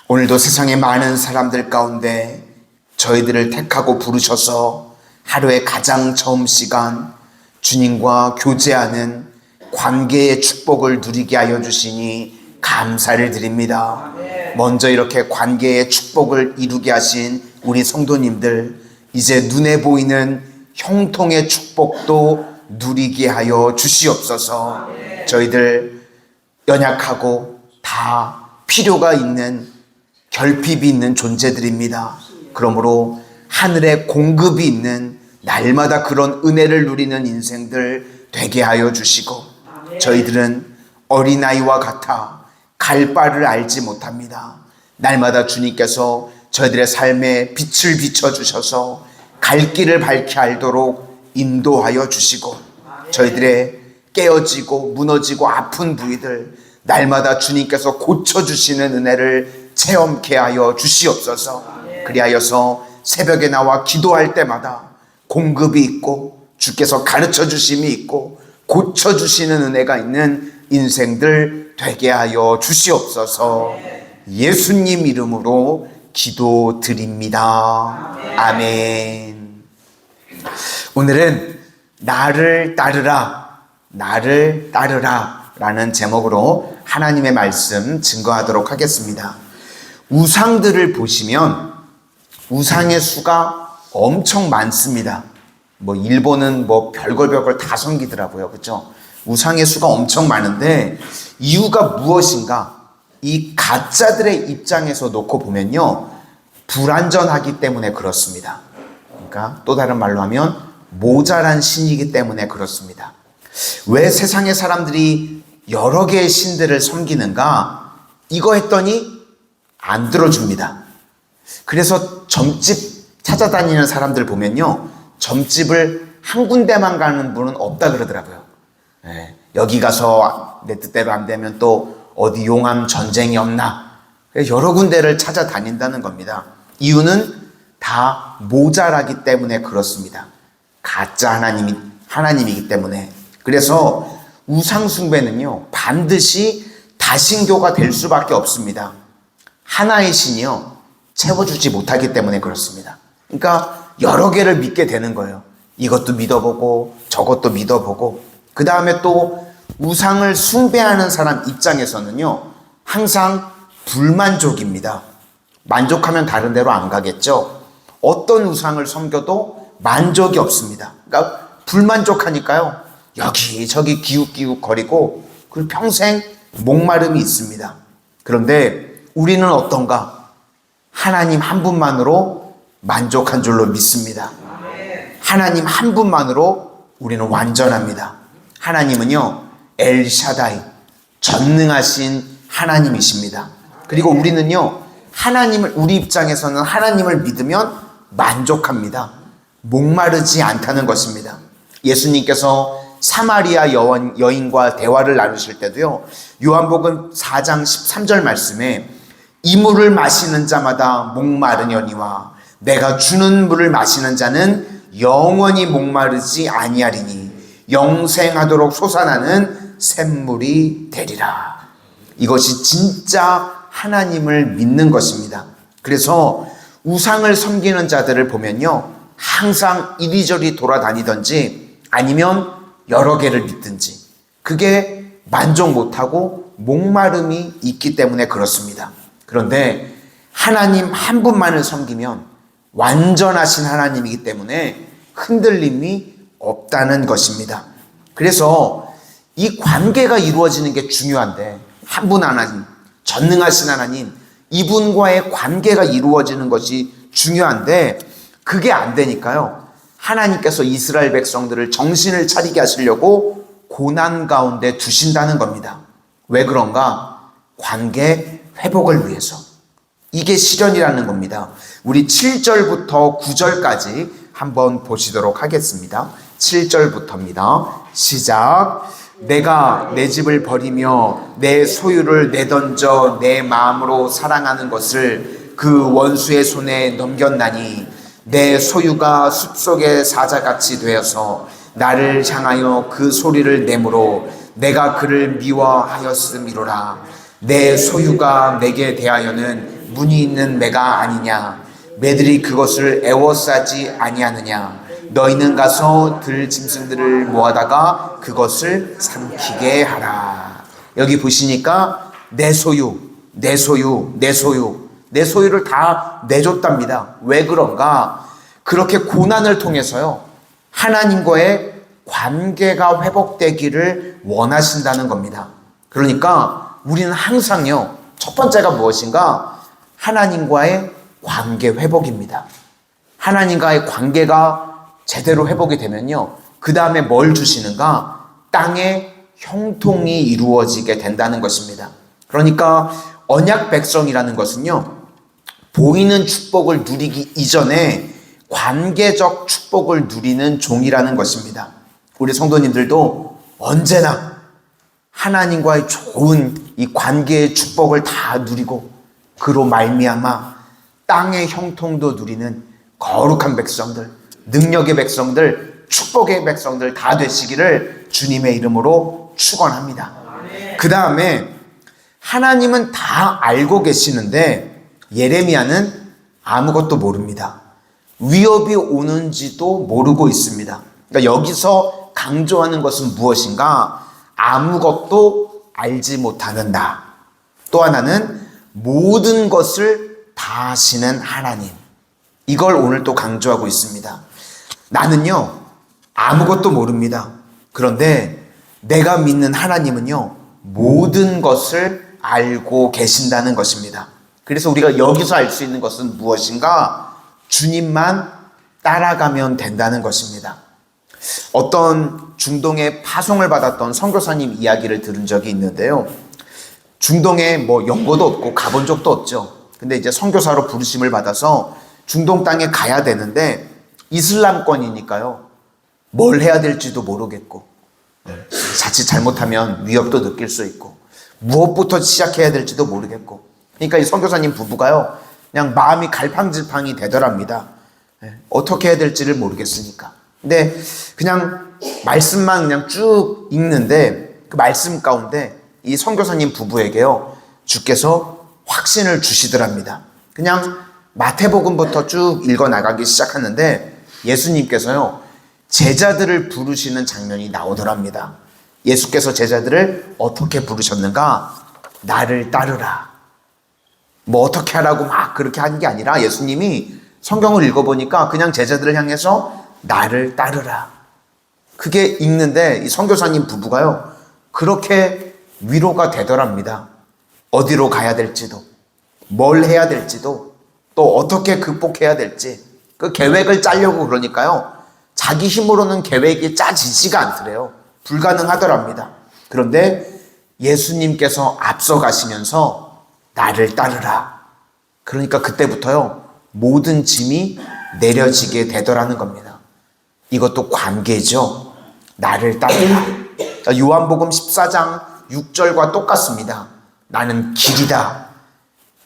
오늘도 세상의 많은 사람들 가운데 저희들을 택하고 부르셔서 하루의 가장 처음 시간 주님과 교제하는 관계의 축복을 누리게 하여 주시니 감사를 드립니다. 먼저 이렇게 관계의 축복을 이루게 하신 우리 성도님들, 이제 눈에 보이는 형통의 축복도 누리게 하여 주시옵소서. 저희들 연약하고 다 필요가 있는 결핍이 있는 존재들입니다. 그러므로 하늘의 공급이 있는 날마다 그런 은혜를 누리는 인생들 되게 하여 주시고, 저희들은 어린아이와 같아 갈 바를 알지 못합니다. 날마다 주님께서 저희들의 삶에 빛을 비춰주셔서 갈 길을 밝게 알도록 인도하여 주시고, 저희들의 깨어지고 무너지고 아픈 부위들 날마다 주님께서 고쳐주시는 은혜를 체험케 하여 주시옵소서. 그리하여서 새벽에 나와 기도할 때마다 공급이 있고 주께서 가르쳐 주심이 있고 고쳐주시는 은혜가 있는 인생들 되게 하여 주시옵소서. 예수님 이름으로 기도드립니다. 아멘. 오늘은 나를 따르라, 나를 따르라 라는 제목으로 하나님의 말씀 증거하도록 하겠습니다. 우상들을 보시면 우상의 수가 엄청 많습니다. 일본은 별걸 다 섬기더라고요. 그렇죠? 우상의 수가 엄청 많은데 이유가 무엇인가? 이 가짜들의 입장에서 놓고 보면요, 불완전하기 때문에 그렇습니다. 그러니까 또 다른 말로 하면 모자란 신이기 때문에 그렇습니다. 왜 세상의 사람들이 여러 개의 신들을 섬기는가? 이거 했더니 안 들어줍니다. 그래서 점집 찾아다니는 사람들 보면요, 점집을 한 군데만 가는 분은 없다 그러더라고요. 여기 가서 내 뜻대로 안 되면 또 어디 용암 전쟁이 없나, 여러 군데를 찾아다닌다는 겁니다. 이유는 다 모자라기 때문에 그렇습니다. 가짜 하나님이기 때문에. 그래서 우상숭배는요, 반드시 다신교가 될 수밖에 없습니다. 하나의 신이요, 채워주지 못하기 때문에 그렇습니다. 그러니까 여러 개를 믿게 되는 거예요. 이것도 믿어보고 저것도 믿어보고. 그 다음에 또 우상을 숭배하는 사람 입장에서는요, 항상 불만족입니다. 만족하면 다른 데로 안 가겠죠. 어떤 우상을 섬겨도 만족이 없습니다. 그러니까 불만족하니까요, 여기저기 기웃기웃 거리고 그리고 평생 목마름이 있습니다. 그런데 우리는 어떤가? 하나님 한 분만으로 만족한 줄로 믿습니다. 하나님 한 분만으로 우리는 완전합니다. 하나님은요, 엘샤다이, 전능하신 하나님이십니다. 그리고 우리는요, 우리 입장에서는 하나님을 믿으면 만족합니다. 목마르지 않다는 것입니다. 예수님께서 사마리아 여인과 대화를 나누실 때도요, 요한복음 4장 13절 말씀에 이 물을 마시는 자마다 목마르려니와 내가 주는 물을 마시는 자는 영원히 목마르지 아니하리니 영생하도록 솟아나는 샘물이 되리라. 이것이 진짜 하나님을 믿는 것입니다. 그래서 우상을 섬기는 자들을 보면요, 항상 이리저리 돌아다니든지 아니면 여러 개를 믿든지 그게 만족 못하고 목마름이 있기 때문에 그렇습니다. 그런데 하나님 한 분만을 섬기면 완전하신 하나님이기 때문에 흔들림이 없다는 것입니다. 그래서 이 관계가 이루어지는 게 중요한데, 한 분 하나님, 전능하신 하나님, 이분과의 관계가 이루어지는 것이 중요한데 그게 안 되니까요, 하나님께서 이스라엘 백성들을 정신을 차리게 하시려고 고난 가운데 두신다는 겁니다. 왜 그런가? 관계 회복을 위해서. 이게 시련이라는 겁니다. 우리 7절부터 9절까지 한번 보시도록 하겠습니다. 7절부터입니다. 시작. 내가 내 집을 버리며 내 소유를 내던져 내 마음으로 사랑하는 것을 그 원수의 손에 넘겼나니 내 소유가 숲속의 사자같이 되어서 나를 향하여 그 소리를 내므로 내가 그를 미워하였음이로라. 내 소유가 내게 대하여는 문이 있는 매가 아니냐? 매들이 그것을 애워싸지 아니하느냐? 너희는 가서 들 짐승들을 모아다가 그것을 삼키게 하라. 여기 보시니까 내 소유, 내 소유, 내 소유, 내 소유를 다 내줬답니다. 왜 그런가? 그렇게 고난을 통해서요, 하나님과의 관계가 회복되기를 원하신다는 겁니다. 그러니까 우리는 항상요, 첫 번째가 무엇인가? 하나님과의 관계 회복입니다. 하나님과의 관계가 제대로 회복이 되면요, 그 다음에 뭘 주시는가? 땅의 형통이 이루어지게 된다는 것입니다. 그러니까 언약 백성이라는 것은요, 보이는 축복을 누리기 이전에 관계적 축복을 누리는 종이라는 것입니다. 우리 성도님들도 언제나 하나님과의 좋은 이 관계의 축복을 다 누리고 그로 말미암아 땅의 형통도 누리는 거룩한 백성들, 능력의 백성들, 축복의 백성들 다 되시기를 주님의 이름으로 축원합니다. 그 다음에 하나님은 다 알고 계시는데 예레미야는 아무것도 모릅니다. 위협이 오는지도 모르고 있습니다. 그러니까 여기서 강조하는 것은 무엇인가? 아무것도 알지 못하는 나. 또 하나는 모든 것을 다 아시는 하나님. 이걸 오늘 또 강조하고 있습니다. 나는요, 아무것도 모릅니다. 그런데 내가 믿는 하나님은요, 모든 것을 알고 계신다는 것입니다. 그래서 우리가 여기서 알 수 있는 것은 무엇인가? 주님만 따라가면 된다는 것입니다. 어떤 중동에 파송을 받았던 선교사님 이야기를 들은 적이 있는데요. 중동에 뭐 연고도 없고 가본 적도 없죠. 근데 이제 선교사로 부르심을 받아서 중동 땅에 가야 되는데 이슬람권이니까요, 뭘 해야 될지도 모르겠고, 자칫 잘못하면 위협도 느낄 수 있고, 무엇부터 시작해야 될지도 모르겠고, 그러니까 이 선교사님 부부가요, 그냥 마음이 갈팡질팡이 되더랍니다. 어떻게 해야 될지를 모르겠으니까. 근데 그냥 말씀만 그냥 쭉 읽는데 그 말씀 가운데 이 선교사님 부부에게요, 주께서 확신을 주시더랍니다. 그냥 마태복음부터 쭉 읽어 나가기 시작하는데 예수님께서요, 제자들을 부르시는 장면이 나오더랍니다. 예수께서 제자들을 어떻게 부르셨는가? 나를 따르라. 뭐 어떻게 하라고 막 그렇게 하는 게 아니라 예수님이 성경을 읽어보니까 그냥 제자들을 향해서 나를 따르라. 그게 읽는데 이 선교사님 부부가요, 그렇게 위로가 되더랍니다. 어디로 가야 될지도, 뭘 해야 될지도, 또 어떻게 극복해야 될지 그 계획을 짜려고 그러니까요, 자기 힘으로는 계획이 짜지지가 않더래요. 불가능하더랍니다. 그런데 예수님께서 앞서가시면서 나를 따르라. 그러니까 그때부터요, 모든 짐이 내려지게 되더라는 겁니다. 이것도 관계죠. 나를 따르라. 요한복음 14장 6절과 똑같습니다. 나는 길이다.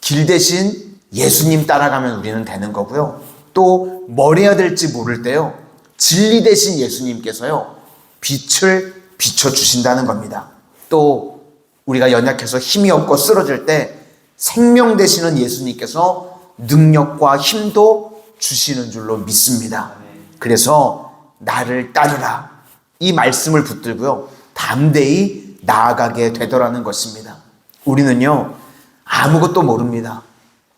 길 대신 예수님 따라가면 우리는 되는 거고요. 또 뭘 해야 될지 모를 때요, 진리 대신 예수님께서요, 빛을 비춰주신다는 겁니다. 또 우리가 연약해서 힘이 없고 쓰러질 때 생명 되시는 예수님께서 능력과 힘도 주시는 줄로 믿습니다. 그래서 나를 따르라. 이 말씀을 붙들고요, 담대히 나아가게 되더라는 것입니다. 우리는요, 아무것도 모릅니다.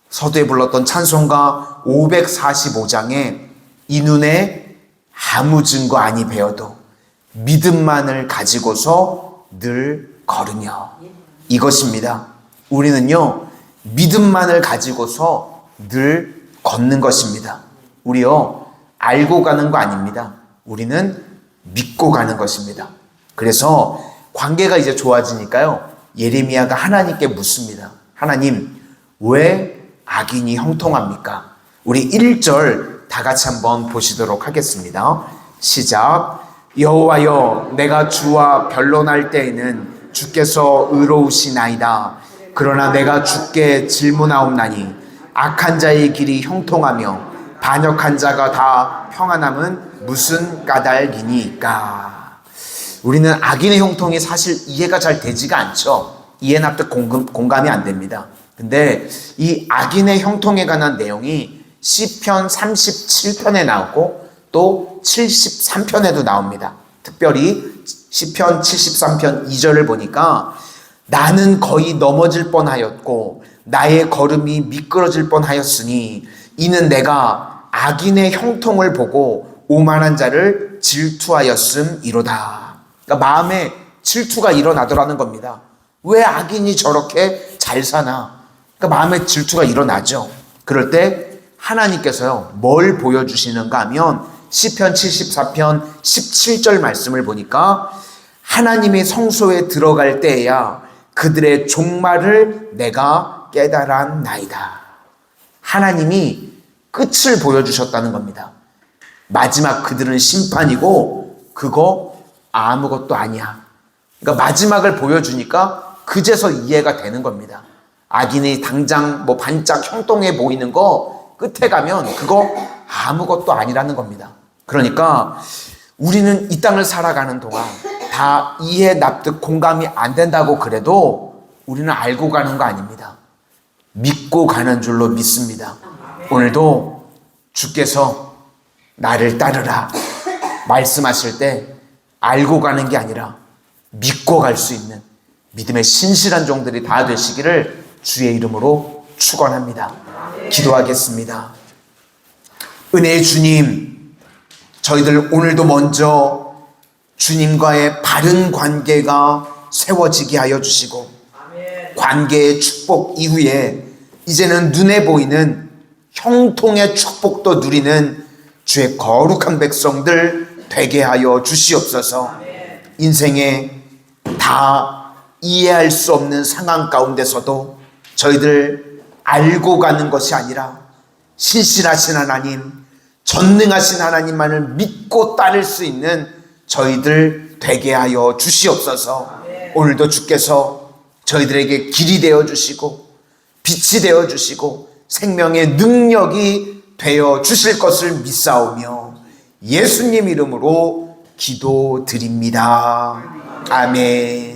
서두에 불렀던 찬송가 545장에 이 눈에 아무 증거 아니 배어도 믿음만을 가지고서 늘 걸으며, 이것입니다. 우리는요, 믿음만을 가지고서 늘 걷는 것입니다. 우리요, 알고 가는 거 아닙니다. 우리는 믿고 가는 것입니다. 그래서 관계가 이제 좋아지니까요, 예레미야가 하나님께 묻습니다. 하나님, 왜 악인이 형통합니까? 우리 1절 다 같이 한번 보시도록 하겠습니다. 시작. 여호와여, 내가 주와 변론할 때에는 주께서 의로우시나이다. 그러나 내가 주께 질문하옵나니 악한 자의 길이 형통하며 반역한 자가 다 평안함은 무슨 까닭이니까? 우리는 악인의 형통이 사실 이해가 잘 되지가 않죠. 이해 납득 공감이 안 됩니다. 근데 이 악인의 형통에 관한 내용이 시편 37편에 나오고 또 73편에도 나옵니다. 특별히 시편 73편 2절을 보니까 나는 거의 넘어질 뻔하였고 나의 걸음이 미끄러질 뻔하였으니 이는 내가 악인의 형통을 보고 오만한 자를 질투하였음이로다. 그러니까 마음에 질투가 일어나더라는 겁니다. 왜 악인이 저렇게 잘 사나? 그러니까 마음에 질투가 일어나죠. 그럴 때 하나님께서요 뭘 보여주시는가 하면 시편 74편 17절 말씀을 보니까 하나님의 성소에 들어갈 때에야 그들의 종말을 내가 깨달았나이다. 하나님이 끝을 보여주셨다는 겁니다. 마지막 그들은 심판이고 그거 아무것도 아니야. 그러니까 마지막을 보여주니까 그제서 이해가 되는 겁니다. 악인이 당장 뭐 반짝 형통해 보이는 거 끝에 가면 그거 아무것도 아니라는 겁니다. 그러니까 우리는 이 땅을 살아가는 동안 다 이해, 납득, 공감이 안 된다고 그래도 우리는 알고 가는 거 아닙니다. 믿고 가는 줄로 믿습니다. 오늘도 주께서 나를 따르라 말씀하실 때 알고 가는 게 아니라 믿고 갈 수 있는 믿음의 신실한 종들이 다 되시기를 주의 이름으로 축원합니다. 기도하겠습니다. 은혜의 주님, 저희들 오늘도 먼저 주님과의 바른 관계가 세워지게 하여 주시고 관계의 축복 이후에 이제는 눈에 보이는 형통의 축복도 누리는 주의 거룩한 백성들 되게 하여 주시옵소서. 인생에 다 이해할 수 없는 상황 가운데서도 저희들 알고 가는 것이 아니라 신실하신 하나님, 전능하신 하나님만을 믿고 따를 수 있는 저희들 되게 하여 주시옵소서. 오늘도 주께서 저희들에게 길이 되어 주시고 빛이 되어 주시고 생명의 능력이 되어 주실 것을 믿사오며 예수님 이름으로 기도드립니다. 아멘.